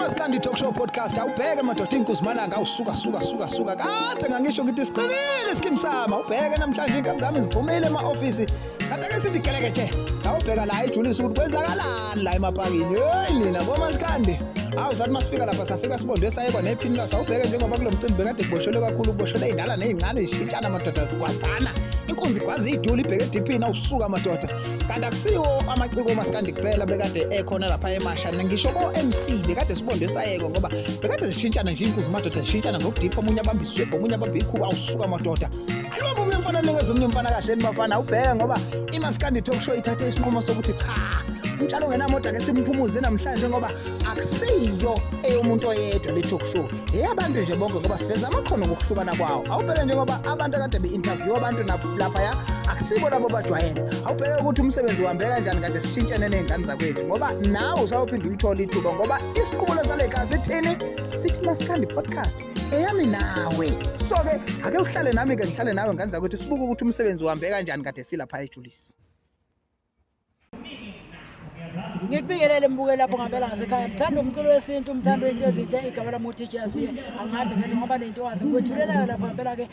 Maskandi Talkshow Podcast awubheke madoda inkuzimanga usuka kade ngangisho ngithi siqinile skimsama ubheke namhlanje ingane zami ziphumile ema-office sathi ke sithi geleke sawubheka la iJulius ukuthi kwenzakalani la emapakini hey nina boMaskandi sathi masifika lapha safika sibondwe sayekwa nephini la sawubheke njengoba kulo mcimbi bekade kuboshelwe kakhulu kuboshelwe izindala nezincane zishintshana madoda zikwazana inkunzi kwazi iduli ibheke ediphini awusuka madoda kanti akusiwo amaciko Maskandi kuphela bekade ekhona lapha emasha ngisho koMC bekade sibondwe sayekwa ngoba bekade zishintshana nje inkunzi madoda zishintshana ngokudipha omunye abamba iswebhu omunye abamba ikhuba awusuka madoda aloba ubuye mfana nikeza omunye umfana kahle nibafana ubheke ngoba iMaskandi Talkshow ithathe isinqumo sokuthi cha umtshalo ngenamoda ke simphumuze namhlanje ngoba akusiyo eyomuntu oyedwa le talk show eyabantu nje bonke ngoba siveza amakhono ngokuhlukana kwawo awubheke njengoba abantu kade be-interview abantu lapha ya akusibo labo bajwayele awubheke ukuthi umsebenzi uhambe kanjani kade sishintshane nezingane zakwethu ngoba nawe usawuphinda ulithola ithuba ngoba isiqubulo sale gazi sithini sithi Maskandi podcast eyami nawe so ke ake uhlale nami ke ngihlale nawe ngane zakwethu sibuke ukuthi umsebenzi uhambe kanjani kade silapha eJulius. Ngikubingelele mbuke lapho ngempela ngasekhaya mthanda umculo wesintu umthanda into ezinhle igama lami uTJ asiye angihambi ngathi ngoba lento wazi kwethulela lapho ngempela ke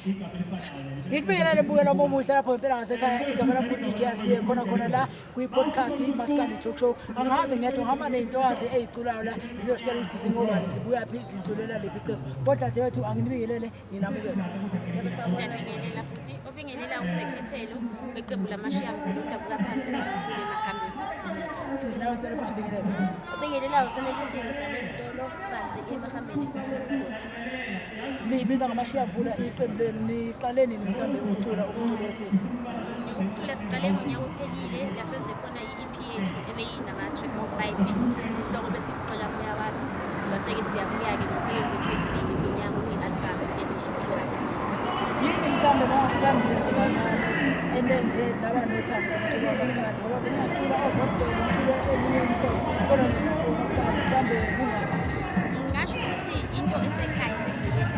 ngikubingelele mbuke lapho omuhle lapho ngempela ngasekhaya igama lami uTJ asiye khona la kwi-podcast Maskandi Talkshow angihambi ngedwa ngihamba nento wazi eyiculayo la ngizositshela ukuthi zingobani zibuya phi ziculela lephi iqembu kodwa nje wethu anginibingelele ninamukela Siyabingelela futhi obingelela usekhethelo weqembu lamashiyampilo udabuka phansi emsukulu eMangabe. Sisinawo tele futhi bingelela Obingelela usenelisiwe sanentolo banzi emahambeni eScott. Nibiza ngamashiyampilo iqembu lenu niqaleni mhlambe ukucula umculo wesintu. Ukucula siqale ngonyaka ophelile yasenze khona i-EP yethu ebeyinama-track 5 isihloko besiqola moya wami saseke siyabuya-ke nomsebenzi wethu wesibili ngonyaka uyi-album ethi yini mhlambe Maskandi kancane enenze laba nothando umculo waMaskandi ngoba bengacula gospel umculo eminye imihlobo kodwa nomculo Maskandi mhlambe kungani ngasho ukuthi into esekhaya isegcileni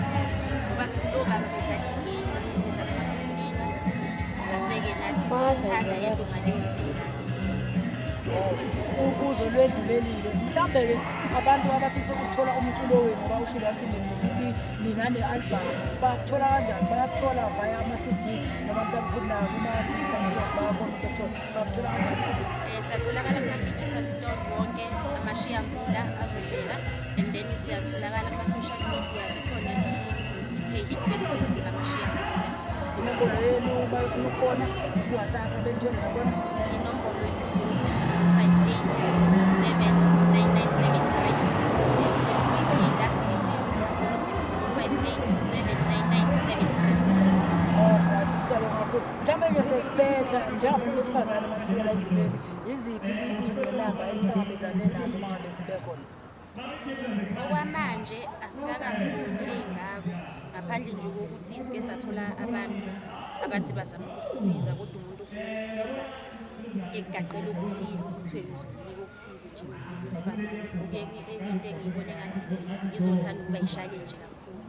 ngoba sikuloba bedlala inginci bedlala amapostini saseke nathi sithanda elunga lendlela ufuzo lwedlulelile mhlambe-ke abantu abafisa ukuthola umculo wenu ngoba ushilo wathi ninane-album bakuthola kanjani bayakuthola via ama-CD noma mhlawumbe futhi nayo kuma-digital stores bayakhona ukuthola bakuthola kanjani siyatholakala kuma-digital stores wonke amashiyampula azovela and then siyatholakala kuma-social media ikhona i-page Facebook lamashiyampula inombolo yenu bayofuna ukufona ku-WhatsApp bethole ngabona inombolo ethi 066587997 mhlawumbe-ke sesiphetha njengabantu besifazane manifika la endleleni yiziphi iy'ngqinamba enihlangabezane nazo uma ngabe sibe khona okwamanje asikakaziboni ey'ngako ngaphandle nje kokuthi sike sathola abantu abathi bazama ukusisiza kodwa umuntu ufuna ukusiza ekugaqela okuthile ukuthi uzokunika okuthize nje umuntu wesifazane into engiyibone ngathi izothanda ukuba ishale nje kakhulu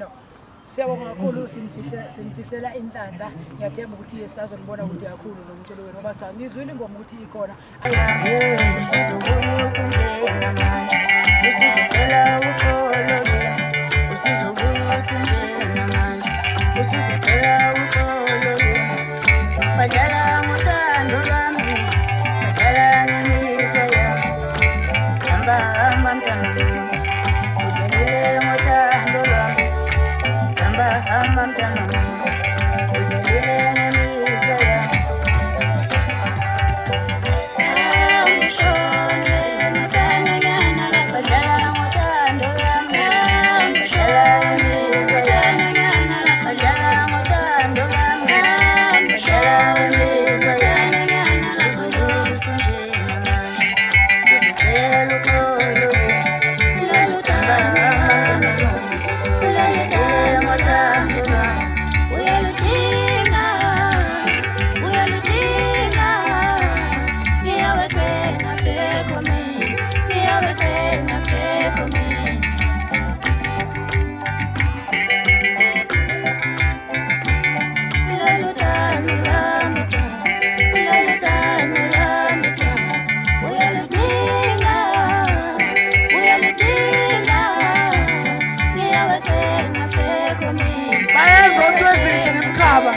no siyabonga kakhulu sinifisela inhlanhla ngiyathemba ukuthi sazonibona ukuthi kakhulu lo mculo wenu ngoba cha ngizwile ingoma ukuthi ikhona usizobusa nje namanje usizocela uxolo usizobusa nje namanje usizocela uxolo badlala ngothando lwami badlala ngemizwa yami hamba mntwana udlulile ngothando lwami hamba mntwana udlulile ngemizwa yami ngishone nothando nyana badlala ngothando lwami engasekho mina bayezotwezinhle ngemhlaba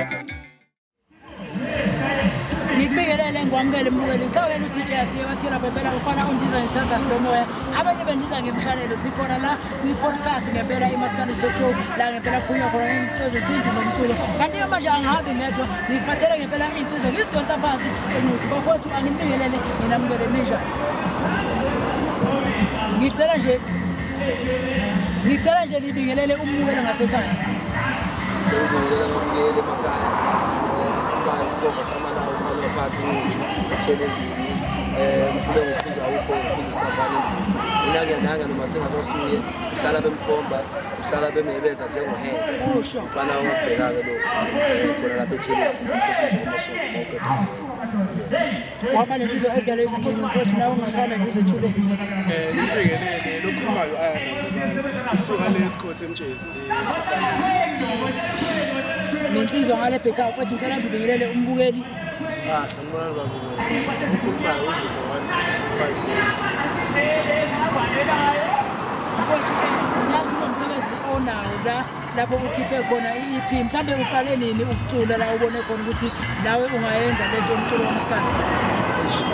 ngikubingelele ngikwamukele mbukeli sawena uDJ asiye bathina bebela ufana undiza ngithanda silomoya abanye bendiza ngemshanelo sikhona la kwi-podcast ngempela iMaskandi Talkshow la ngempela kukhulunywa khona into zesintu nomculo kanti manje angihambi ngedwa ngikuphathele ngempela insizwa ngizidonsa phansi enuthi bafowethu angibingelele nginamukele ninjani ngicela nje libingelele umbukeli ngasekhaya Ngibingelela ababukeli emakhaya kuba isikoma samalawu manje phansi nguthu ethelezini mfule ngiphuza ukho ngiphuza sabani unangenanga noma sengasasuye uhlala bemkhomba uhlala bemebeza njengohebe usho bana ubheka ke lo khona lapha ethelezini futhi nje amasonto mawuqeda waba lensizwa edlala izigcingo mfowethu nawe ungathanda nje izithule ngibingelele lokhumayo ayana usuka lesikhothi emtshezi nensizwa ngale bheka futhi ngicela nje ubingelele umbukeli sanibona baba ukukhulumayo uZipho wani bazikwenza mfowethu ngiyazi kulo msebenzi onawo la lapho ukhiphe khona i-EP mhlambe uqale nini ukucula la ubone khona ukuthi nawe ungayenza lento umculo kaMaskandi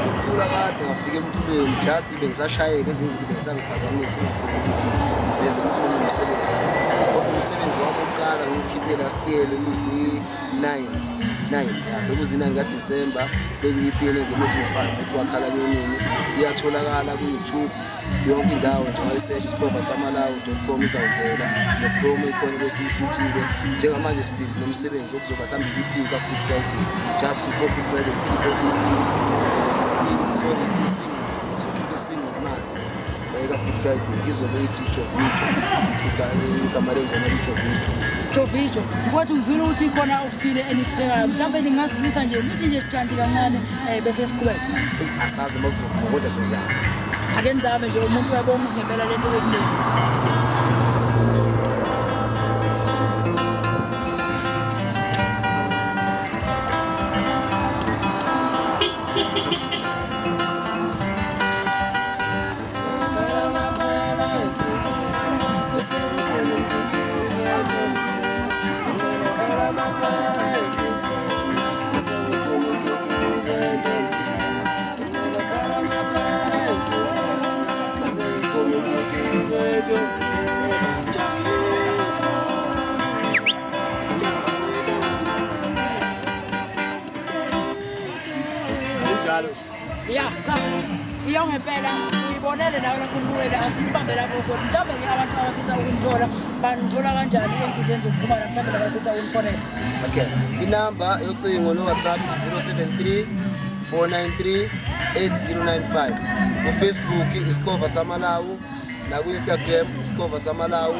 ukucula kade ngafika emculweni just bengisashayeka ezinye bengisangiphazamisa ngakhona ukuthi ngiveze kakhulu umsebenzi wami umsebenzi wami oqala ngikhiphe last year bekuzi-9 bekuzi-9 kaDisemba bekuyi-EP ngemibuzo 5 kwakhala nyonini iyatholakala ku-YouTube yonke indawo nje wayisearch isikhobasamalawu.com izawuvela nepromo ikhona besiyishuthile njengamanje sibhizi nomsebenzi okuzoba mhlawumbe i-EP ka-Good Friday just before Good Friday sikhiphe isingle manje ka-Good Friday izobe ithi Jovito igama lengoma Jovito mfowethu ngizwile ukuthi khona okuthile enikubhekayo mhlawumbe ningasilisa nje nithi nje janti kancane bese siqhubeka asazi noma kuzovuma kodwa sozama ake nizame nje umuntu uyabona ngempela lento ekumele ya cha iyongempela uyibonele nawe lapho umbukele asinibambe lapho futhi mhlawumbe ke abantu abafisa ukunithola banithola kanjani enkundleni zokuxhumana mhlawumbe abafisa ukunifonela okay inamba yocingo no WhatsApp 073 493 8095 kuFacebook isikhoba samalawu naku-Instagram isikhoba samalawu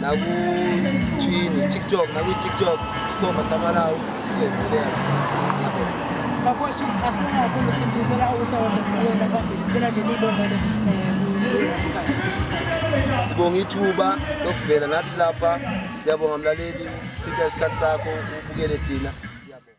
naku-Twitter TikTok naku-TikTok isikhoba samalawu sizoyivelela bafowethu asibonga kakhulu simfisela ukuhlawula kuwena phambili sicela nje nibongele nasekhaya sibonga ithuba lokuvela nathi lapha siyabonga mlaleli chitha isikhathi sakho ubukele thina siyabonga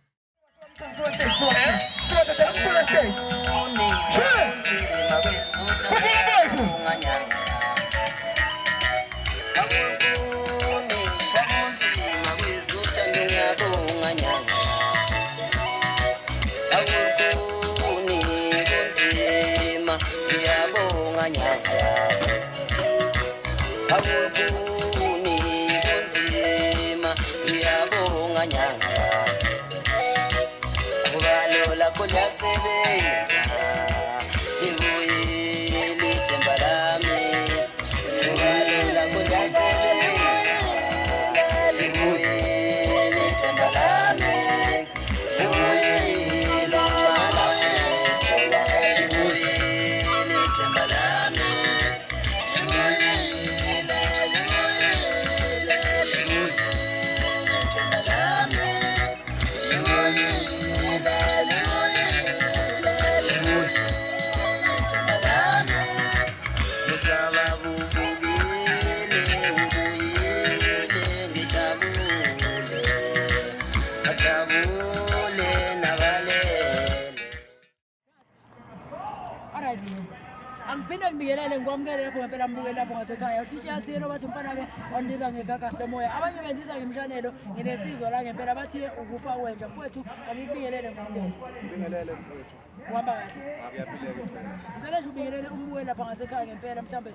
ngikwamukele lapho ngempela mbukeli lapho ngasekhaya uthisha yasiyena bathi mfana-ke wandiza ngegagasi lomoya abanye bendiza ngemshanelo nginensizwa la ngempela bathi ukufa wenja mfowethu angikubingelele ngikwamukele Ngibingelele mfowethu. uhamba kahle Akuyaphileka mfowethu. ngicela nje ubingelele umbukeli lapha ngasekhaya ngempela mhlawumbe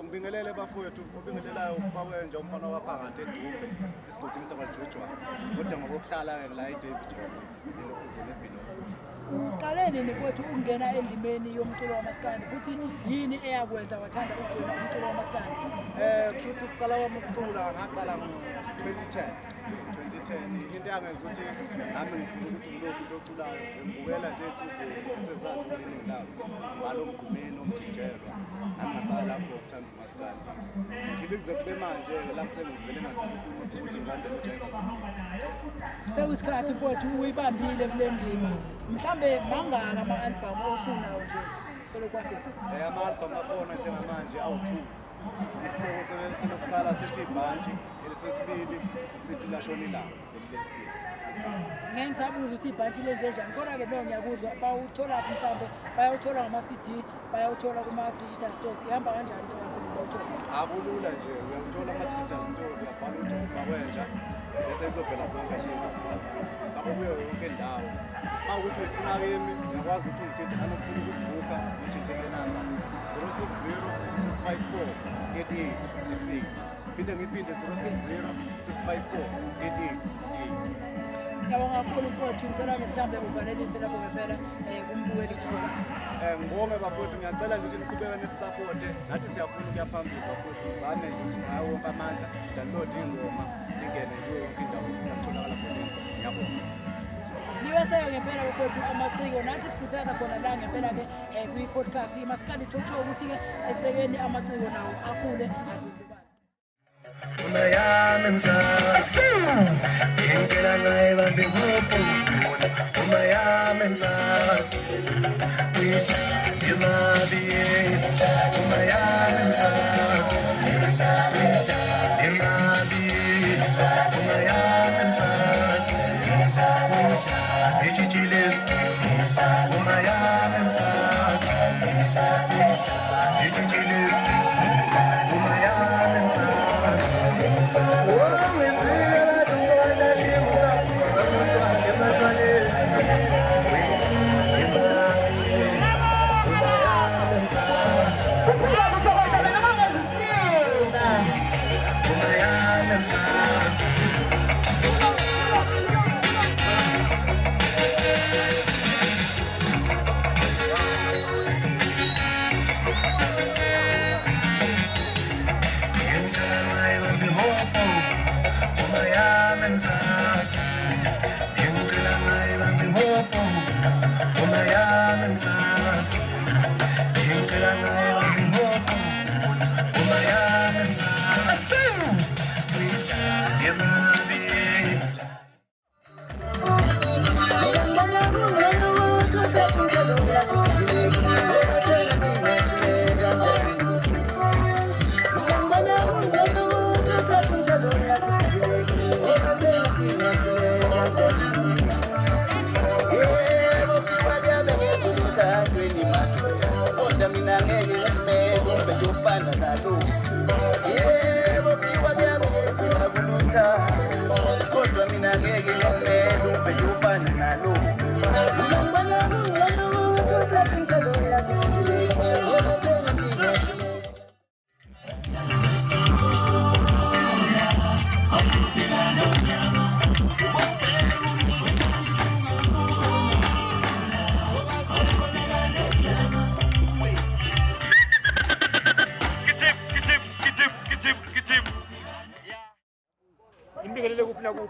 Ngibingelele bafowethu, ubingelelayo ufawenja umfana waphakathi edumbe esigodini sakwaJojwa. Kodwa ngokuhlala la eDavid elokuzeni ebhilo. uqale nini mfowethu ukungena endimeni yomculo waMaskandi futhi yini eyakwenza wathanda ukujoyina umculo waMaskandi? Kushuthi ukuqala kwami ukucula ngaqala ngo-2010. 2010 into yangenza ukuthi nami ngifuna ukuthi ngilokhu into oculayo ngibukela nje insizweni esezazi uliningi lazo ngalo mgqumeni omjijelwa nami ngaqala lapho ukuthanda uMaskandi ngithile kuze kube manje-ke lapho sengivele ngathatha isinqumo sokuthi ngilandele uJacob. Sewusikhathi mfowethu uyibambile kule ndima mhlambe mangaka ama-albhamu osunawo nje selokhu afika? Ama-albhamu akhona njengamanje awu-2. Isihloko selokuqala sithi ibhantshi, elesesibili sithi lashona ilanga elilesibili. Ngeke ngisabuza ukuthi ibhantshi lenzenjani kodwa-ke no ngiyakuzwa bawutholaphi mhlawumbe bayawuthola ngama-CD bayawuthola kuma-digital stores ihamba kanjani into yakho bawuthola? Akulula nje uyawuthola ama-digital store uyabhala ukuthi ufawenja bese izovela zonke nje ngabo kuyo yonke indawo. Uma ukuthi uyifuna kimi uyakwazi ukuthi ungithinte nanofuna ukusiBooker ngithinte namba 060-654-3868 phinde ngiphinde 060-654-3868. Ngiyabonga kakhulu mfowethu ngicela nje mhlawumbe uvalelise lapho ngempela kumbukeli ngasekhaya. Ngibonge bafowethu ngiyacela nje ukuthi niqhubeke nesisapote nathi siyafuna ukuya phambili bafowethu ngizame nje ukuthi ngayo wonke amandla download ingoma ingene kuyo yonke indawo ukutholakala khona. Ngiyabonga. Niweseke ngempela bafowethu aMaskandi nathi sikhuthaza khona la ngempela-ke kwi-podcast iMaskandi Talkshow ukuthi-ke esekeni aMaskandi nawo akhule adlondlobale. Umayami mzazi ngicela naye bambe ngophula umayami mzazi uyidlala imabi umayami mzazi uyidlala imabi umayami mzazi uyidlala ijijilezi umayami mzazi uyidlala ijijilezi umayami mzazi.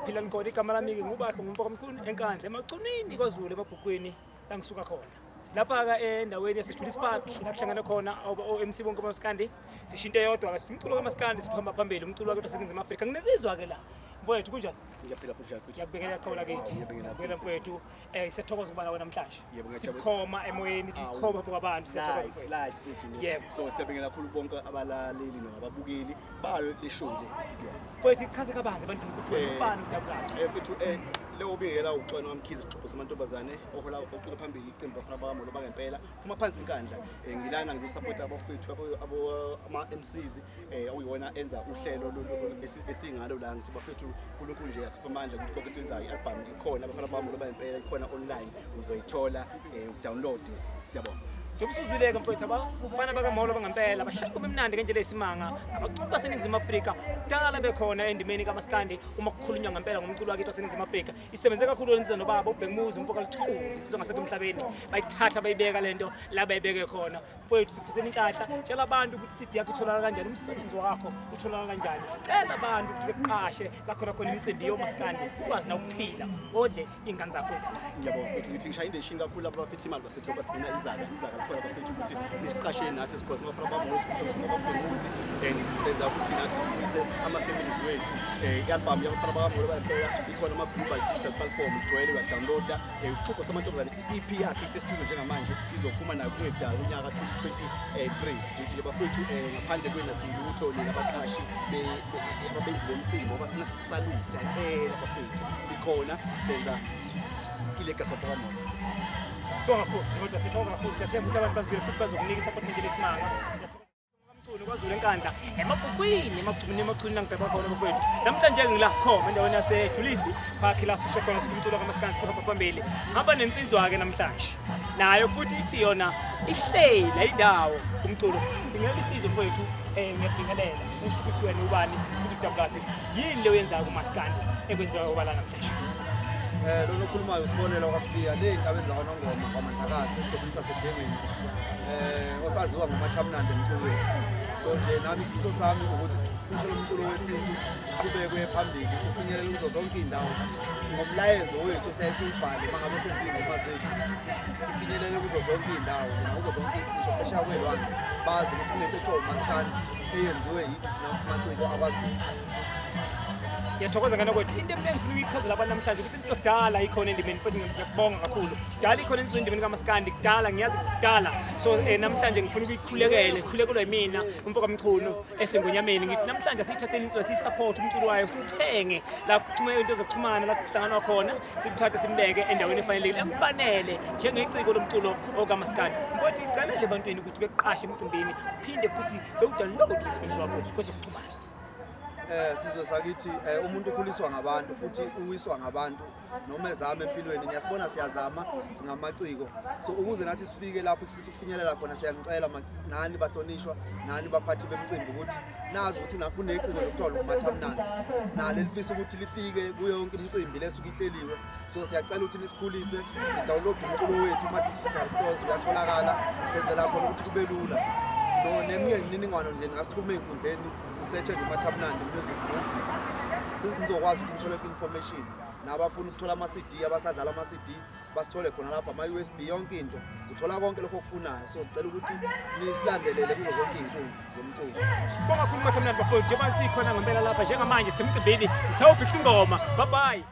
Phila ngikho igama lami ngubakho ngumfokamkhulu enkandla emagcunini kwaZulu emabhukwini la ngisuka khona. Lapha ka endaweni yase Jules Park la kuhlangana khona oMC bonke kaMaskandi sishinto eyodwa ke umculo kaMaskandi sihamba phambili umculo wakhe waseNingizimu Afrika nginesizwa ke la. Mfowethu kunjani? Ngiyaphila futhi futhi. Ngiyabingelela qhola kithi. Ngiyabingelela mfowethu siyathokoza ukuba nawe namhlanje. Sikhoma emoyeni sikhoma kwabantu live futhi. Yebo. So siyabingelela kakhulu bonke abalaleli nababukeli balo le show le esikuyona. Mfowethu ichaze kabanzi abantu ukuthi wena ubani udabukani. Mfowethu leyo ubingela uxolo wamkhize isixhobo samantombazane ohola oculo phambili iqembu bafana bakaMolo bangempela phuma phansi inkandla ngilana ngizosupport abafowethu ama-MCs okuyiwona enza uhlelo esingalo la ngithi bafethu uNkulunkulu nje asiphamandla ukuthi konke esiwenzayo i-album ikhona abafana bakaMolo bangempela ikhona online uzoyithola udownload siyabonga Njengosuzwileke mfowethu abafana bakaMolo bangempela bahlangana emnandi ngendlela esimanga abaculi baseningizimu Afrika kudala bekhona endimeni kaMaskandi uma kukhulunywa ngempela ngomculo wakhe waseningizimu Afrika isebenze kakhulu lenza nobaba uBhengmuzi umfoka lithuli isizwe ngasekho emhlabeni bayithatha bayibeka lento la bayibeke khona mfowethu sifiseni inhlahla tshela abantu ukuthi CD yakho itholakala kanjani umsebenzi wakho utholakala kanjani cela abantu ukuthi beqashe la khona imicimbi yoMaskandi ukwazi na ukuphila odle ingane zakho ezincane ngiyabonga mfowethu ngithi ngishaye indeshini kakhulu abaphethe imali bafethu basifuna izaga khona bafethu ukuthi nisiqashe nathi sikhoze abafana bakaMolo sibusho ngobaBhengmuzi senza ukuthi nathi sibuyise ama-families wethu i-album yabafana bakaMolo bangempela ikhona ama-global digital platform igcwele uyadownloada isixhobo samantombazane i-EP yakhe isestudio njengamanje izophuma nayo kungekudala unyaka 2023 ngithi nje bafethu ngaphandle kwena silutho nabaqashi ababenzi bemicimbi abafuna sisalute siyacela bafethu sikhona senza ilegacy bakaMolo Sibonga kakhulu kodwa sithokoza kakhulu siyathemba ukuthi abantu bazwile futhi bazokunika support ngendlela esimanga umculo kwaZulu enkandla emabhukwini emagcumini nangibheka khona bafowethu namhlanje ngila khoma endaweni yaseJules Park la sisho khona sithi umculo kaMaskandi sihamba phambili hamba nensizwa ke namhlanje nayo futhi ithi yona ihlela indawo umculo ngeke isizwe mfowethu ngiyabingelela usho ukuthi wena ubani futhi kujabulaphi yini le oyenzayo kuMaskandi ekwenziwa obala namhlanje lona okhulumayo usibonela kwaSibiya le into abenza kwaNongoma kwaMandlakazi esigodini sasedengeni osaziwa ngomathamnandi emculweni so nje nami isifiso sami ukuthi sipushe lo mculo wesintu uqhubekwe phambili ufinyelele kuzo zonke indawo ngomlayezo wethu esiyayisubhale mangabe senza ingoma zethu sifinyelele kuzo zonke indawo kuzo zonke ngisho phesheya kwelwandle bazi ukuthi kunento ethiwa uMaskandi eyenziwe yithi thina amaciko akwaZulu Yathokoza ngana kwethu into engifuna ukuyichazela abantu namhlanje ukuthi insodala ikhona endimeni futhi ngiyabonga kakhulu dala ikhona insizwe endimeni kaMaskandi kudala ngiyazi kudala so namhlanje ngifuna ukuyikhulekelwa yimina umfoka kaMchunu esengonyameni ngithi namhlanje asiyithatheni insizwe siyisupport umculo wayo sithenge la kuxhuma into zokuxhumana la kuhlanganwa khona simthathe simbeke endaweni efanelekile emfanele njengeciko lomculo okaMaskandi mfowethu icalele ebantwini ukuthi beqashe emcimbini phinde futhi bewudownload umsebenzi wakho kwezokuxhumana sizwe sakithi umuntu ukhuliswa ngabantu futhi uwiswa ngabantu noma ezama empilweni niyasibona siyazama singamaciko so ukuze nathi sifike lapho sifisa ukufinyelela khona siyanicela nani bahlonishwa nani baphathi bemicimbi ukuthi nazi ukuthi nakho kuneciko lokuthola umathamnandi nalo lifisa ukuthi lifike kuyo yonke imicimbi lesuke ihleliwe so siyacela ukuthi nisikhulise i-download umculo wethu ama-digital stores uyatholakala senzela khona ukuthi kube lula no neminye imininingwane nje ngasixhuma einkundleni isearch umathamnandi music group sizokwazi ukuthi nithole information nabafuna ukuthola ama-CD abasadlala ama-CD basithole khona lapha ama-USB yonke into uthola konke lokho okufunayo so sicela ukuthi nisilandelele kuzo zonke izinkundla zomculo sibonga kakhulu umathamnandi bafowethu njengoba sikhona ngempela lapha njengamanje semcimbini isawubhika ingoma bye bye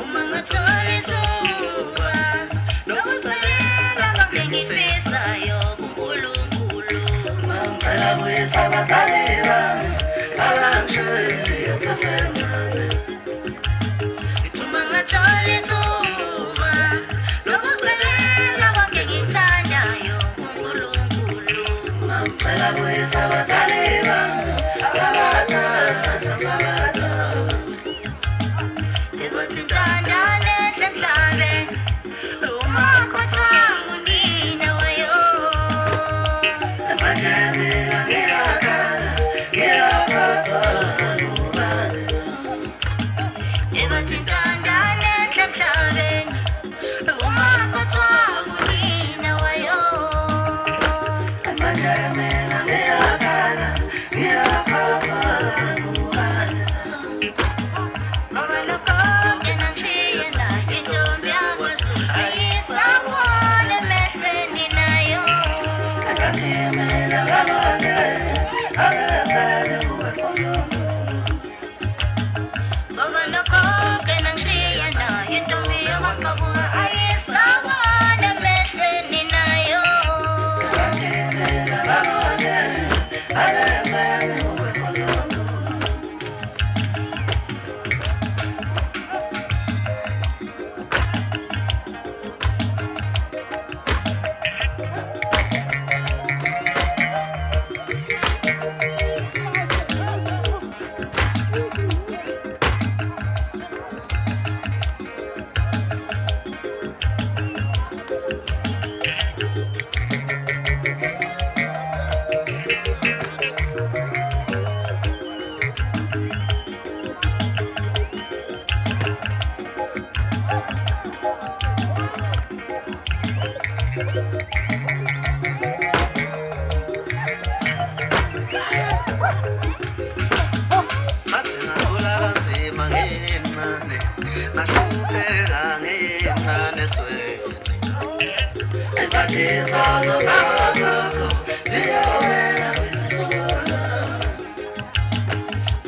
Uma ngathola ithuba esweni ebathizono zakho ziyawela kwisisulu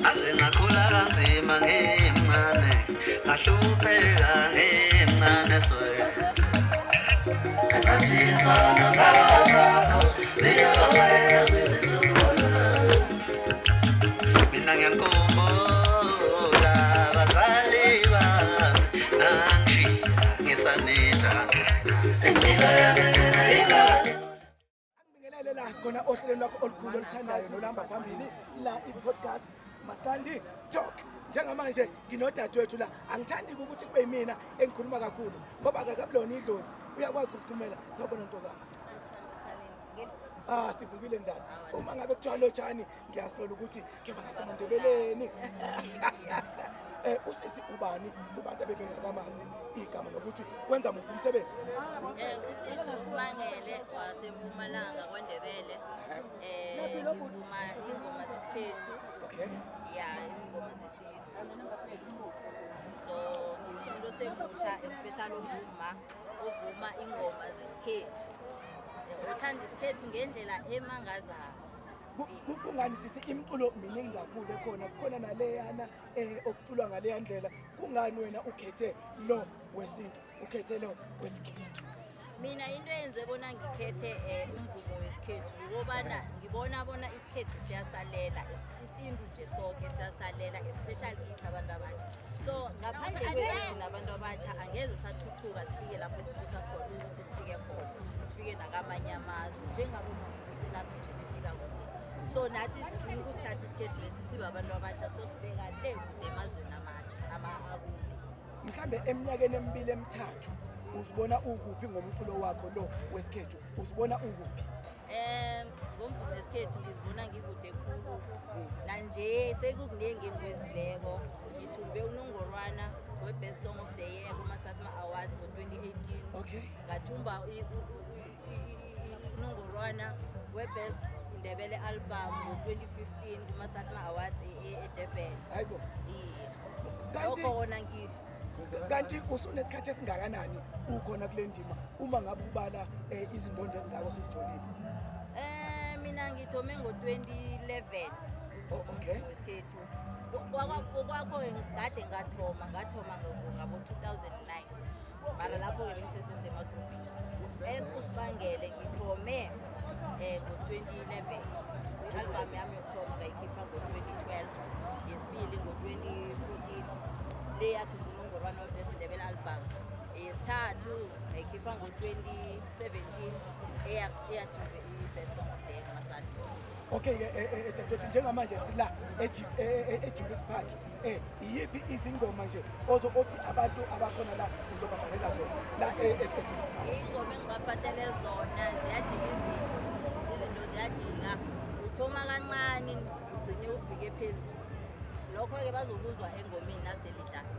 aze ngakhula kanzima ngemncane ngahlupheka ngemncane esweni ebathizono zakho ziyawela kwisisulu mina ngiyankombola bazali bami nangishiya ngisanethando empilo yami ingane Ngibingelele la khona ohlelweni lwakho olukhulu oluthandayo nolamba phambili la i-podcast Maskandi Talk. Njengamanje nginodadewethu la angithandi ukuthi kube yimina engikhuluma kakhulu ngoba akakabulona idlozi uyakwazi ukusikhulumela sawubona ntokazi. Sivukile njani? Uma ngabe kuthiwa lotshani ngiyasola ukuthi ke bangasemandebeleni. Usisi ubani kubantu abebengakamazi igama nokuthi wenza muphi umsebenzi? Usisi uSibangele waseMpumalanga kwaNdebele. Ngivuma ingoma zesikhethu. Okay. Yeah, ingoma zesintu. So, ngisho semusha especially uvuma ingoma zesikhethu. Uthanda isikhethu ngendlela emangazayo. Kungani sisi imculo miningi kakhulu ekhona khona naleyana okuculwa ngaleya ndlela kungani wena ukhethe lo wesintu ukhethe lo wesikhethu? Mina into yenze bona ngikhethe umvumo wesikhethu ukubana ngibona bona isikhethu siyasalela isintu nje sonke siyasalela especially ithi abantu abasha. So ngaphandle kwethu thina abantu abasha angeze sathuthuka sifike lapho esifisa khona ukuthi sifike khona sifike nakamanye amazwe njengabo mabusi lapho nje befika khona. So nathi sifuna ukusithatha isikhethu besisiba abantu abasha so sibeka le emazweni amakude. Mhlambe eminyakeni emibili emithathu uzibona ukuphi ngomculo wakho lo wesikhethu uzibona ukuphi? Ngomvumo wesikhethu ngizibona ngikude khulu nanje sekukunengi engikwenzileko ngithumbe unongorwana we-best song of the year kuma-Satma Awards ngo-2018. Okay. Ngathumba unongorwana we-best Ndebele album ngo-2015 kuma-Satma Awards eDurban. Hayibo. Lokho kona kanti usunesikhathi esingakanani ukhona kule ndima uma ngabe ubala izindondo ezingako osuzitholile? Mina ngithome ngo-2011. Okay. Wesikhethu kwakho ngade ngathoma ngabo-2009 mara lapho-ke bengisesemagrupini usibangele ngithome ngo-2011 i-album yami yokuthoma ngayikhipha ngo-2012 yesibili ngo-2014 le yathumba unongorwana we-best Ndebele album yesithathu ngayikhipha ngo-2017 eyathumbe i-best song of the year kuMaskandi. Okay-ke dadewethu njengamanje sila eJules Park iyiphi izingoma nje othi abantu abakhona la uzobadlalela zona la eJules Park? Ingoma engibaphathele zona ziyajika izinto ziyajika uthoma kancane ugcine ufike phezulu lokho-ke bazokuzwa engomeni naselidlala.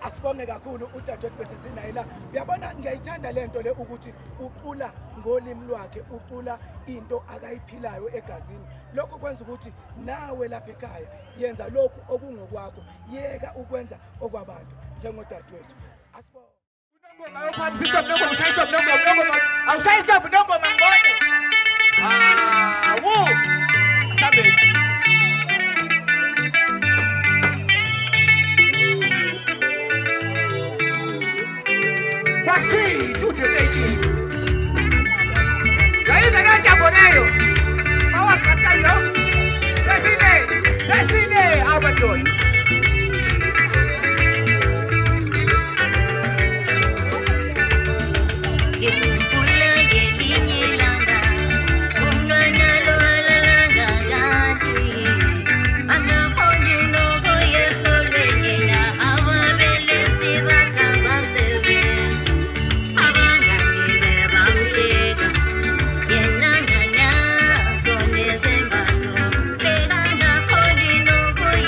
Asibonge kakhulu udadewethu Besise la. Uyabona ngiyayithanda lento le ukuthi ucula ngolimi lwakhe ucula into akayiphilayo egazini. Lokho kwenza ukuthi nawe lapha ekhaya yenza lokhu okungokwakho yeka ukwenza okwabantu njengodadewethu. Asibonge. Unongoma yokuhambisa unongoma ushayisa unongoma awushayisa unongoma ngone. Sabe. Washi, tudo bem. Daí vem japonês. Bawa kasayo. Besine, abadon.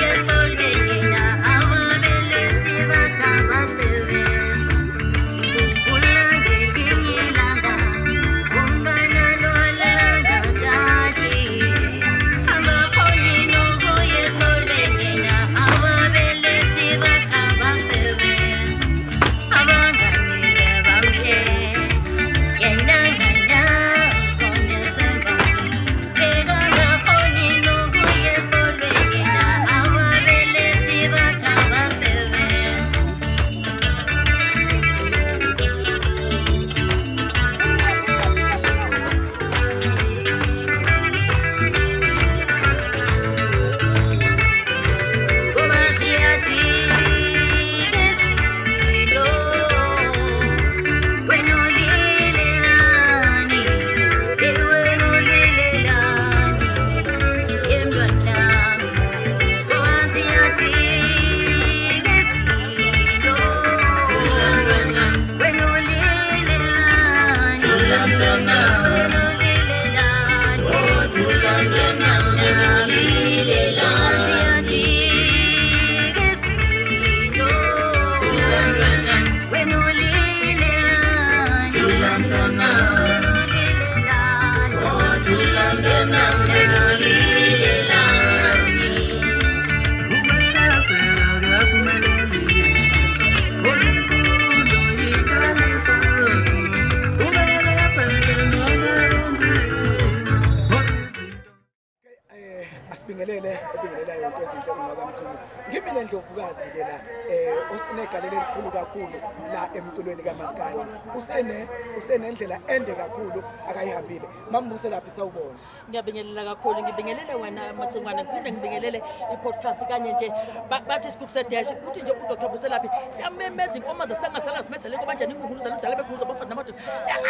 Yes, ngibingelele ebingelelayo yonke izinhle ungakamthulu. Ngimi nendlovukazi ke la osenegalelo elikhulu kakhulu la emculweni kaMaskandi. Usenendlela ende kakhulu akayihambile. Mambuso laphi sawubona. Ngiyabingelela kakhulu ngibingelele wena Macingwane ngiphinde ngibingelele i-podcast kanye nje bathi scoopse dash uthi nje uDr Buselaphi yamemeza inkomo zasengasala zimezele kanjani ingungulu udala bekhuza bafazi namadoda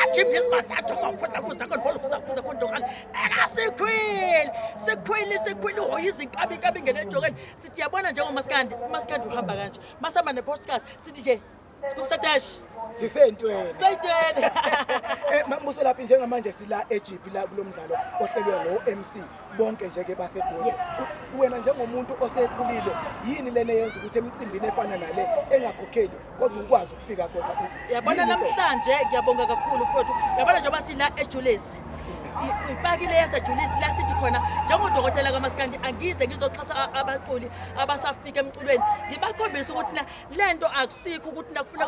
ajim yesibasathu ngaphodla kuza khona bolo kuza khona dokhala sekweli hoyizinkabi ngene ejokeni sithi yabona njengoMaskandi uhamba kanje masamba ne-podcast sithi nje scoopse dash sisentweni sayitweni mambuso laphi njengamanje sila eGP la kulomdlalo ohlelwe ngoMC bonke nje ke baseGoli wena njengomuntu osekhulile yini lena yenza ukuthi emicimbini efana nale engakhokheli kodwa ukwazi ukufika khona yabona namhlanje ngiyabonga kakhulu mfowethu yabona njengoba sila eJulius ipakile yaseJulius la sithi khona njengodokotela kaMaskandi angize ngizoxhasa abaculi abasafika emculweni ngibakhombisa ukuthi na lento akusikho ukuthi nakufuna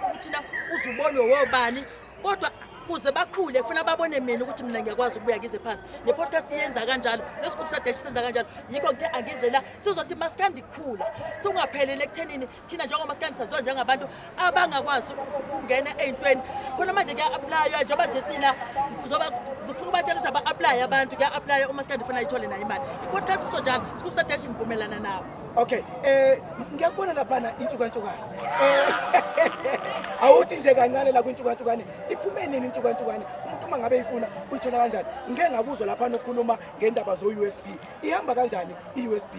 ukuthi na uzubonwe wobani kodwa kuze bakhule kufuna babone mina ukuthi mina ngiyakwazi ukubuya ngize phansi ne-podcast yenza kanjalo nesigubsa dash senza kanjalo yikho ngithi angize la sizothi Maskandi khula sokungaphelele ekuthenini thina njengoMaskandi saziwa njengabantu abangakwazi ukungena ey'ntweni khona manje kuya-aplaywa njengoba nje sila zifuna ubatshela ukuthi aba-aplaye abantu kuya-aplaya uMaskandi funa ayithole nayo imali i-podcast isonjalo sigubsa dash ngivumelana nawo. Okay, ngiyakubona laphana intshukantsukane. Awuthi nje kancane la kwintshukantsukane. Iphume nini intshukantsukane? Umuntu mangabe ifuna uyithola kanjani? Ngeke ngakuzwa lapha nokukhuluma ngendaba zo-USB. Ihamba kanjani i-USB?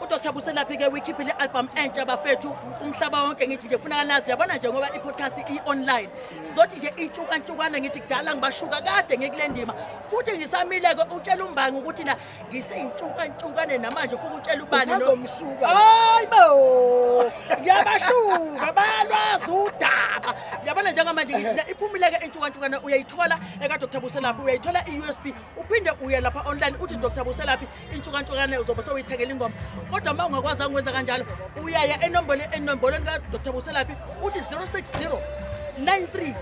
uDr Buselaphi ke wikhiphile album entsha bafethu umhlaba wonke ngithi nje ufuna kanazi yabona nje ngoba i-podcast i-online sizothi nje intshukantsukane ngithi kudala ngibashuka kade ngikule ndima futhi ngisamile ke utshela umbangi ukuthi na ngiseyintshukantsukane namanje ufuna utshela ubani lo hayibo yabashuka balwazi udaba yabona njengamanje ngithi na iphumile ke intshukantsukane uyayithola eka Dr Buselaphi uyayithola i-USB uphinde uye lapha online uthi Dr Buselaphi intshukantsukane uzobe sowuyithengela ingoma kodwa uma ungakwazi ukwenza kanjalo uyaya enombolweni ka Dr Buselaphi uthi 060 93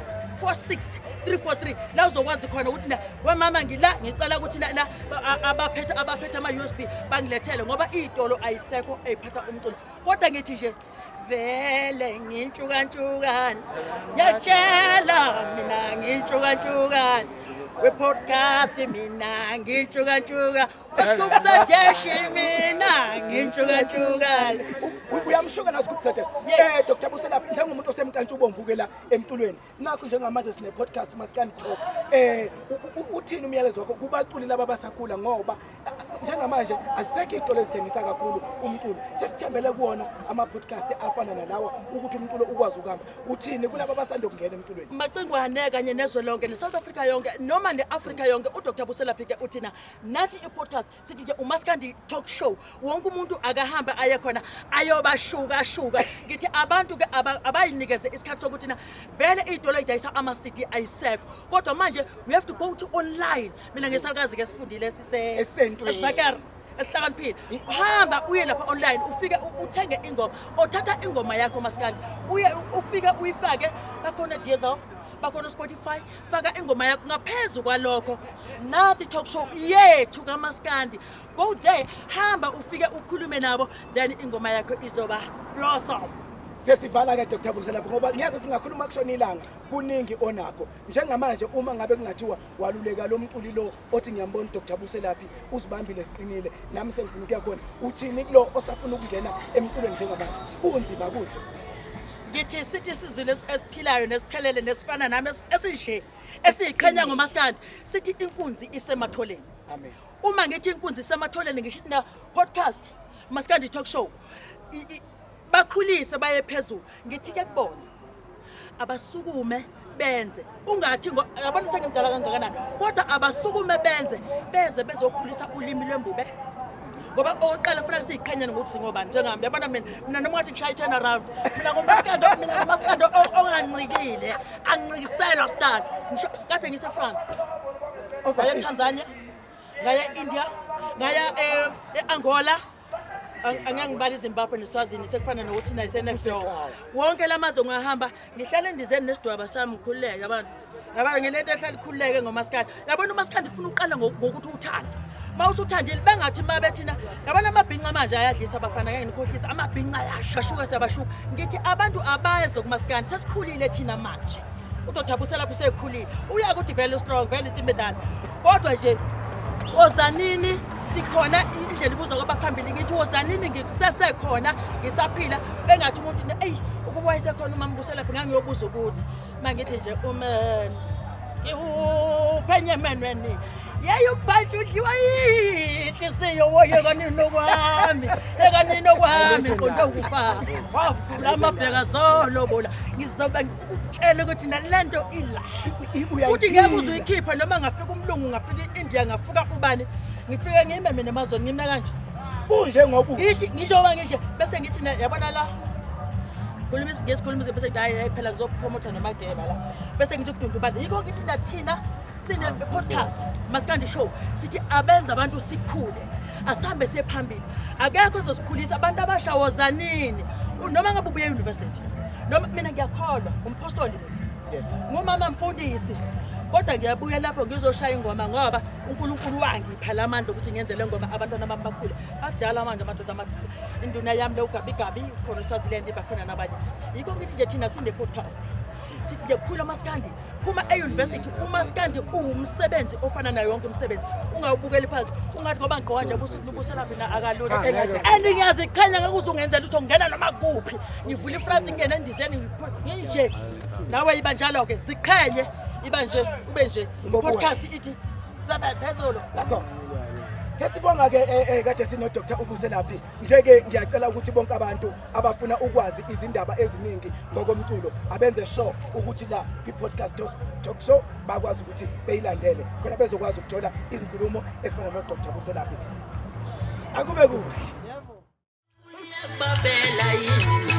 46 la uzokwazi khona ukuthi na wemama ngila ngicela ukuthi na abaphethe ama-USB bangilethele ngoba iy'tolo ayisekho ey'phatha umculo kodwa ngithi nje vele ngintshukantshukane ngiyatshela mina ngintshukantshukane we-podcast mina ngintshukantshukane weScoopsa Dash mina ngintshukantshukane uyamshuka naScoopsa Dash. Dr Buselaphi njengomuntu osemkantshubomvuke la emculweni nakho njengamanje sine-podcast Maskandi Talk uthini umyalezo wakho kubaculi laba basakhula ngoba njengamanje asekho iy'tolo ezithengisa kakhulu umculo sesithembele kuwona ama-podcast afana nalawa ukuthi umculo ukwazi ukuhamba uthini kulaba abasanda kungena emculweni Macingwane kanye nezwe lonke ne-South Africa yonke noma ne-Africa yonke uDr Buselaphi ke uthina nathi i-podcast sithi nje uMaskandi Talkshow wonke umuntu akahamba aye khona ayobashuka ngithi abantu ke abayinikeze isikhathi sokuthi na vele iy'tolo ey'dayisa ama-CD ayisekho kodwa manje we have to go to online mina ngesalukazi ke sifundile esibakara esihlakaniphile uhamba uye lapha online ufike uthenge ingoma othatha ingoma yakho Maskandi uye ufike uyifake bakhona diesel bakhona Spotify faka ingoma yakho ngaphezulu kwalokho nathi talk show yethu kaMaskandi go there hamba ufike ukhulume nabo then ingoma yakho izoba blossom. Sesivala ke Dr Buselaphi ngoba ngiyazi singakhuluma kushona ilanga kuningi onakho njengamanje uma ngabe kungathiwa waluleka lo mculi lo othi ngiyambona Dr Buselaphi uzibambile siqinile nami sengifuna ukuya khona uthini kulo osafuna ukungena emculweni njengamanje kunzima kunje ngithi sithi sizilo esiphilayo nesiphelele nesifana nami esinje esiyiqhenya ngoMaskandi sithi inkunzi isematholeni. Amen. Uma ngithi inkunzi isematholeni ngisho na podcast Maskandi Talk Show bakhulise baye phezulu ngithi ke kubona abasukume benze ungathi yabona sengimdala kangakanani kodwa abasukume beze bezokhulisa ulimi lwembube ngoba oqala ufuna siyiqhenyana ngokuthi singobani njengami yabona mina noma ngathi ngishaya turn around mina ngoMaskandi ongancikile angincikiselwa star ngisho kade ngise France ngaya Tanzania ngaya India ngaya Angola angangibali Zimbabwe neSwazini sekufana nokuthi nayi next door wonke lamazwe ngahamba ngihlale ndizeni nesidwaba sami ngikhululeke yabona ngilento ehlala ikhululeke ngoMaskandi yabona uMaskandi ufuna uqala ngokuthi uthande mawusuthandile bengathi mabethina yabona amabhinqa manje ayadlisa abafana ngeke nikhohlisa amabhinqa ayashuka siyabashuka ngithi abantu abaze kuMaskandi sesikhulile thina manje uDr Buselaphi sekhulile uya kuthi vele strong vele simedala kodwa nje wozanini sikhona indlela ibuza kwabaphambili ngithi wozanini ngikusese khona ngisaphila bengathi umuntu ukuba wayesekhona umama Buselaphi ngangiyobuza ukuthi mangithi nje uphenye menweni yeyo umbhathi udliwa inhliziyo woyekanini okwami nqonde ukufa wavula amabheka zolobola ngizoba ukutshela ukuthi nalento ila futhi ngeke uzuyikhipha noma ngafika umlungu ngafika iIndia ngafika ubani ngifike ngime mina emazweni ngimna kanje kunje ngobu ithi ngishoba ngisho bese ngithi yabona la khuluma bese hayi phela kuzopromotha namageba la bese ngithi kudundubala yikho ngithi nathina sine podcast Maskandi show sithi abenza abantu sikhule asihambe siphambili akekho uzosikhulisa abantu abashawozanini noma ngabe ubuye university noma mina ngiyakholwa umpostoli ngumama mfundisi kodwa ngiyabuya lapho ngizoshaya ingoma ngoba uNkulunkulu wangipha lamandla ukuthi ngenze le ngoma abantwana bami bakhule badala manje amadoda amadala induna yami le ugabigabi khona uSwaziland bakhona nabanye yikho ngithi nje thina sine podcast sithi nje khula Maskandi phuma e-university uMaskandi uwumsebenzi ofana nayo yonke umsebenzi ungawubukeli phansi ungathi ngoba ngqoka nje Buselaphi na akalula ngiyazi khanya ngakuzungenzela ukuthi ngena noma kuphi ngivula iFrance ngene endizeni nje nawe iba njalo ke ziqhenye iba nje ube nje podcast ithi 7 phezulu lakho sesibonga ke kade sino Dr Buselaphi nje ke ngiyacela ukuthi bonke abantu abafuna ukwazi izindaba eziningi ngokomculo abenze show ukuthi la podcast talk show bakwazi ukuthi beyilandele khona bezokwazi ukuthola izinkulumo ezifana no Dr Buselaphi akube kuhle babela yini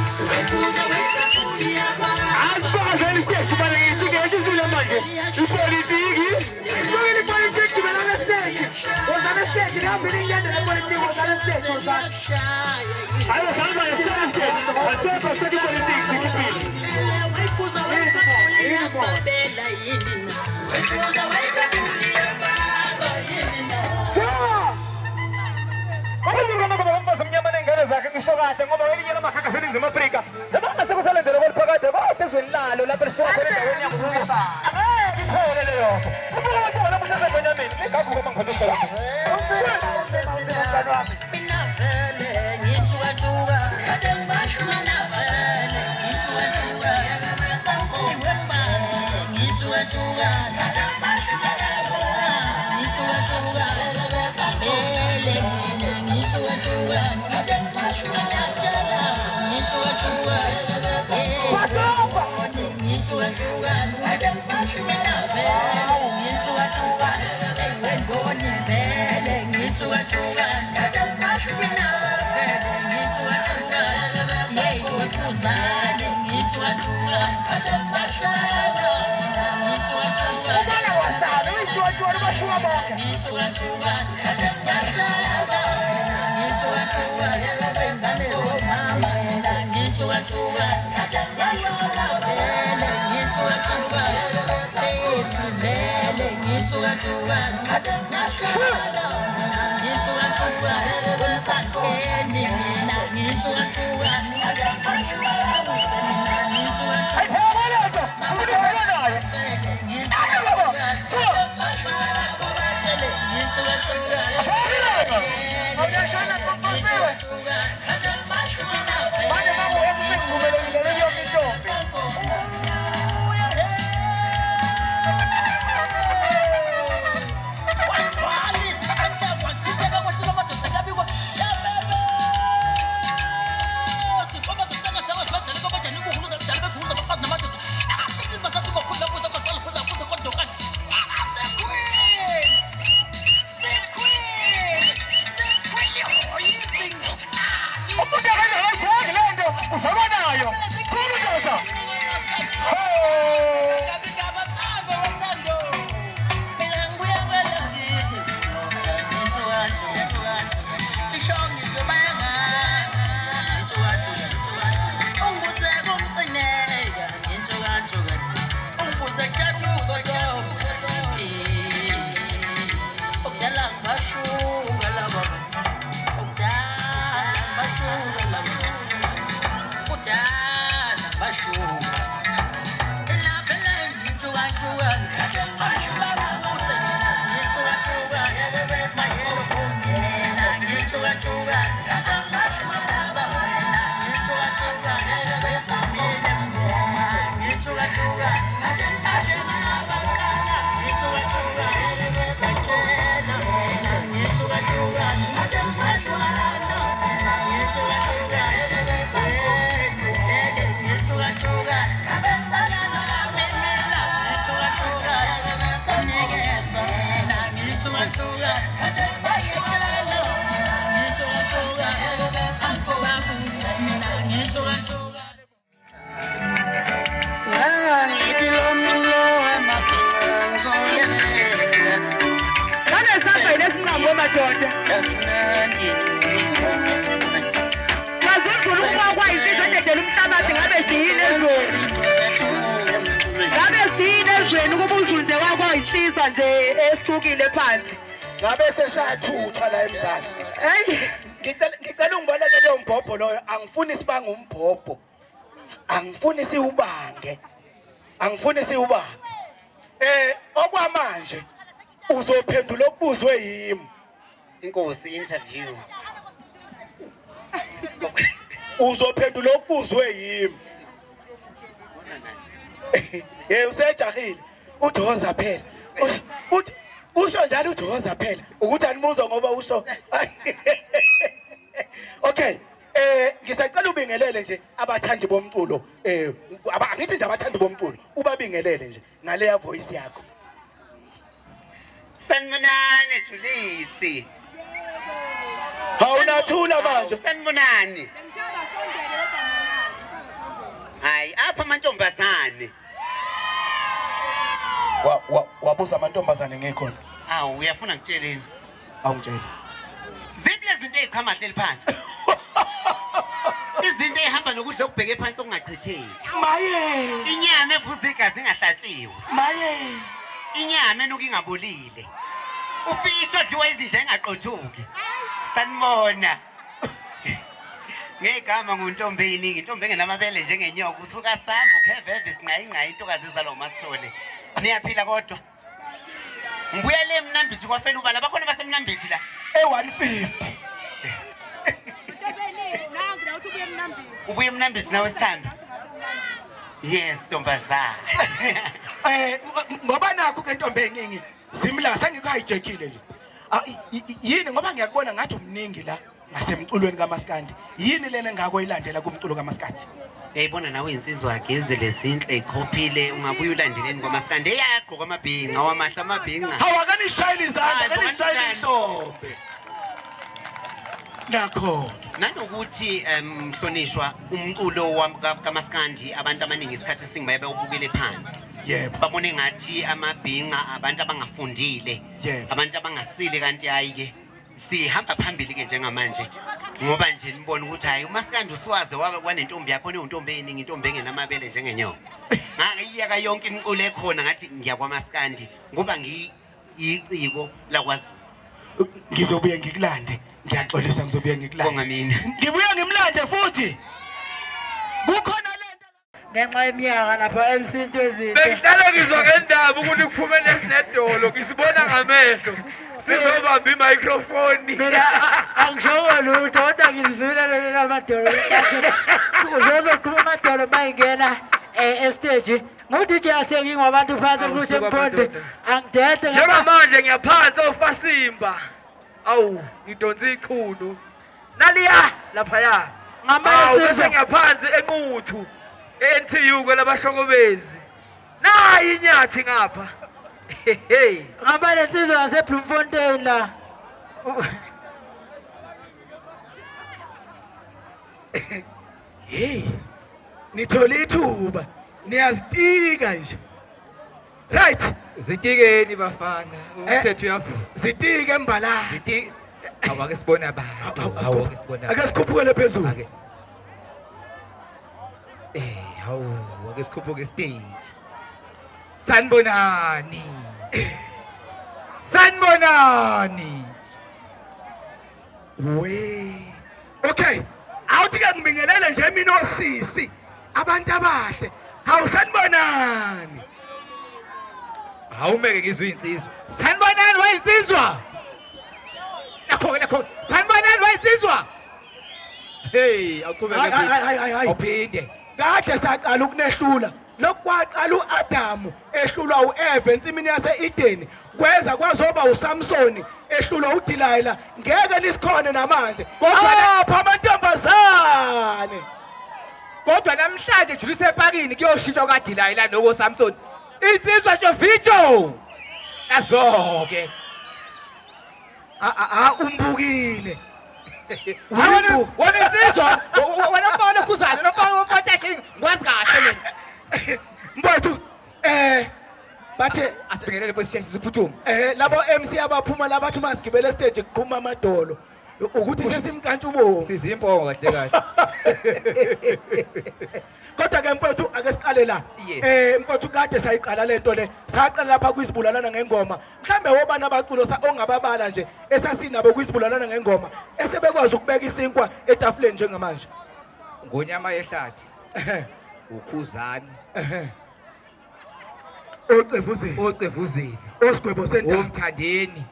Asibazeli kweshi bana ngizike izule manje ipolitiki ngizile politiki bana naseke wozana seke ngabili ngende lepolitiki wozana seke wozana ayo salva yesante ateko seke politiki sikipili babela yini Ngane zakhe ngisho kahle ngoba welinye lamakhaka seningizimu Afrika ebanga sekusalenzela kwaliphakade kodwa ezweni lalo lapha lisuka khona endaweni yangokuba iphole leyo ubona namuhla seBenjamin ngakho mangikhothela mina vele ngithuka kade ngisho mina vele ngithuka sangomba ngithuka kade ngisho ngithuka vele ngithuka madoda. Mazuzulu ukufakwa insizwa endedela umhlabathi ngabe ziyile ezweni. Ngabe ziyile ezweni ukuba uzunze wakho insizwa nje esukile phansi. Ngabe sesathutha la emzansi. Hey, Ngicela ungiboleke leyo mbhobho loyo, angifuni sibange umbhobho. Angifuni siubange. Okwamanje uzophendula okubuzwe yimi. Inkosi interview. Uzophendula okubuzwe yimi. Usejahile. Udoza phela. Usho njalo udoza phela. Ukuthi animuzwa ngoba usho. Okay. Ngisacela ubingelele nje abathandi bomculo. Angithi nje abathandi bomculo. Ubabingelele nje ngaleya voice yakho. Sanibonani Julisi. Awunathula manje. Sanibonani. Hayi apha amantombazane. Wabuza amantombazane ngekhona. Awu uyafuna ngitsheleni? Awungitshela. Ziphi lezinto eziqhamahleli phansi? Izinto ezihamba nokudla okubheke phansi okungachitheki. Maye. Inyama evuza igazi engahlatshiwe. Maye. Inyama enuka ingabolile. Ufisho odliwa izinja engaqothuki. Sanibona. Ngegama nguntombi iningi, intombi engenamabele njengenyoka, usuka sambu kheveve sinqayinqa intokazi ezalo masithole. Niyaphila kodwa. Ngibuya le mnambithi kwafela ubala bakhona basemnambithi la. 150. Ubuye emnambithi nawe sithando. Yes, ntombazana. Ngoba nakho ke intombi eningi simla sengikayijekile nje. Yini ngoba ngiyakubona ngathi umningi la ngasemculweni kaMaskandi. Yini lena engako ilandela kumculo kaMaskandi? Uyayibona nawe insizwa yakhe izele sinhle ikhophile ungabuye ulandeleni kwaMaskandi eyakho kwamabhinqa wamahla amabhinqa. Hawakanishayile izandla kanishayile ihlombe. Nakho nanokuthi mhlonishwa umculo kaMaskandi abantu abaningi isikhathi esiningi baye bewubukele phansi. Yebo. Babone ngathi amabhinqa abantu abangafundile. Abantu abangasile kanti hayi ke sihamba phambili ke njengamanje ngoba nje nibona ukuthi hayi uMaskandi uswaze wanentombi yakho untombi eningi intombi engenamabele njengenyoka. Ngiyaka yonke imculo ekhona ngathi ngiyakwaMaskandi ngoba ngiyiciko laKwaZulu. Ngizobuye ngikulande. Ngiyaxolisa ngizobuye ngikulande. Bonga mina. Ngibuye ngimlande futhi. Kukhona lento ngenxa yeminyaka lapha emsinto ezinhle. Bengidala ngizwa ngendaba ukuthi kuphume nesinedolo ngisibona ngamehlo. Sizobamba i-microphone. Mina angisho lutho kodwa ngizwile lelo amadolo. Uzozoqhuma amadolo mayingena estage. Ngo-DJ asengingabantu phansi ukuthi emponde angidede njengamanje ngiyaphansi ofasimba. Awu ngidonsa ichunu. Naliya laphaya. Bese ngiyaphansi enquthu. NTU kwelabashokobezi. Nayi inyathi ngapha. Hey. Ngaba lensizwa yaseBloemfontein la. Hey. Nithole ithuba. Niyazitika nje. Right. Zitikeni bafana. Umthetho uyavuma. Zitike embala. Zitike. Awake sibona abantu. Awake sibona. Ake sikhuphukele phezulu. Ake. Hawu, ake sikhuphuke stage. Sanibonani. Sanibonani. We. Okay. Awuthi ke ngibingelele nje mina osisi. Abantu abahle. Hawu sanibonani. Awumeke ngizwe insizwa. Sanibonani wayinsizwa. Nakho. Sanibonani wayinsizwa. Hey, aqhubeke hayi. Uphinde. Kade saqala ukunehlula. Lokwaqala uAdamu ehlulwa uEva ensimini yaseEden kweza kwazoba uSamson ehlulwa uDelilah ngeke lisikhone namanje kodwa amantombazane kodwa namhlanje Jules Parkini kuyoshintsha kaDelilah noSamson insizwa nje video azoke umbukile wena insizwa wena mfana khuzana nomfana womfantasy ngwazi kahle mina mfowethu bathe asibingelele futhi siphuthuma. Labo MC abaphuma labathi masigibele stage kuphuma amadolo ukuthi sesimkantshubo sizimpongo kahle kahle. Kodwa ke mfowethu ake siqale la. Mfowethu kade sayiqala lento le. Saqala lapha kwizibulalana ngengoma. Mhlambe wobana abaculo ongababala nje esasinabo kwizibulalana ngengoma esebekwazi ukubeka isinkwa etafuleni njengamanje. Ngonyama yehlathi. Ukhuzani. Ocevuzeli. Osigwebo senta. Umthandeni.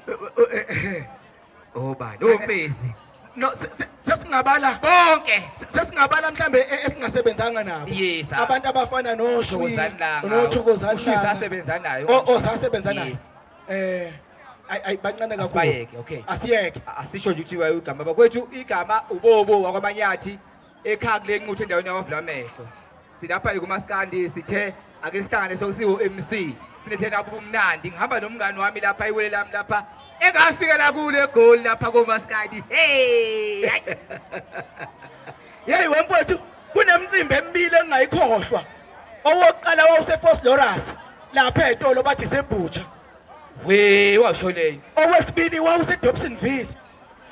Obani ofesi. No sesingabala bonke. Sesingabala mhlambe esingasebenzanga nabo. Yes. Abantu abafana noShwi, noThokozani sasebenza nayo. Sasebenza nayo. Ay bancane kakhulu. Asiyeke, okay. Asiyeke. Asisho nje ukuthi igama bakwethu igama ubobo wakwamanyathi ekhaya kule nquthu endaweni yamavula amehlo. Silapha kuMaskandi sithe ake sihlangane sokusiwo MC. Sinethena ubumnandi ngihamba nomngani wami lapha iwele lami lapha engafika la kule goal lapha koMaskandi. Hey! Hey wemfowethu kunemcimbi emibili engayikhohlwa. Owokuqala wawuseForce Loras lapha eTolo bathi seBhutsha. We washo leyo. Owesibili wawuseDobsonville.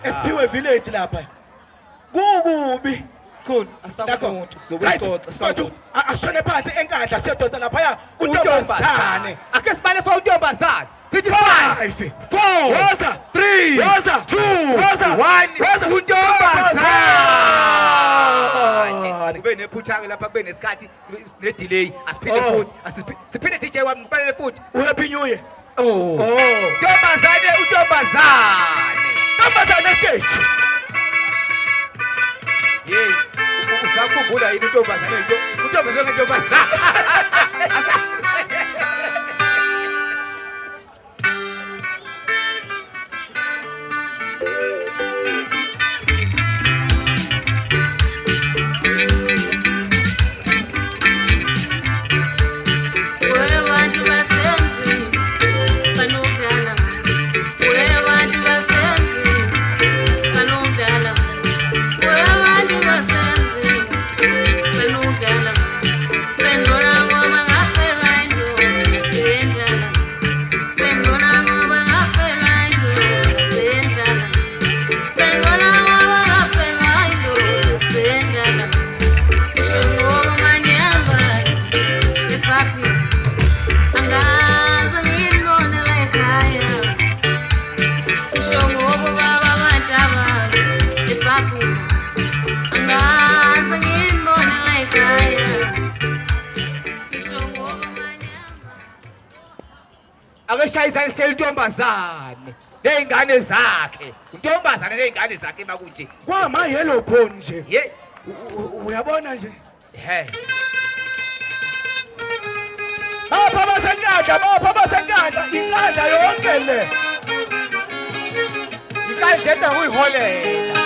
Esiphiwe village lapha. Kukubi. Khona asifaka umuntu sokuxoxa asishone phansi enkandla siyodonsa lapha untombazane ake sibale for untombazane sithi 5 4 woza 3 woza 2 woza 1 woza untombazane kube nephutha lapha kube nesikhathi ne delay asiphinde futhi siphinde DJ wami ngibale futhi uhappy new year untombazane stage Yes. Usakhumbula yini untombazane untombazane. Akashayisa seluntombazane nezingane zakhe untombazane nezingane zakhe makunje kwama yellow phone nje ye uyabona nje bapha basenkandla inkandla yonke le inkandla enda uyiholela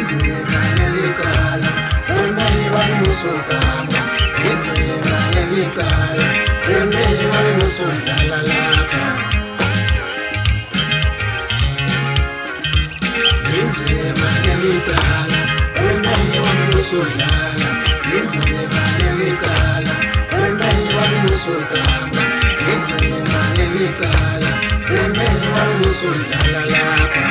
ngenzeka ngelicala wemele wamusokamba ngenzeka ngelicala wemele wamusodlala lapha ngenzeka ngelicala wemele wamusodlala ngenzeka ngelicala wemele wamusokamba ngenzeka ngelicala wemele wamusodlala lapha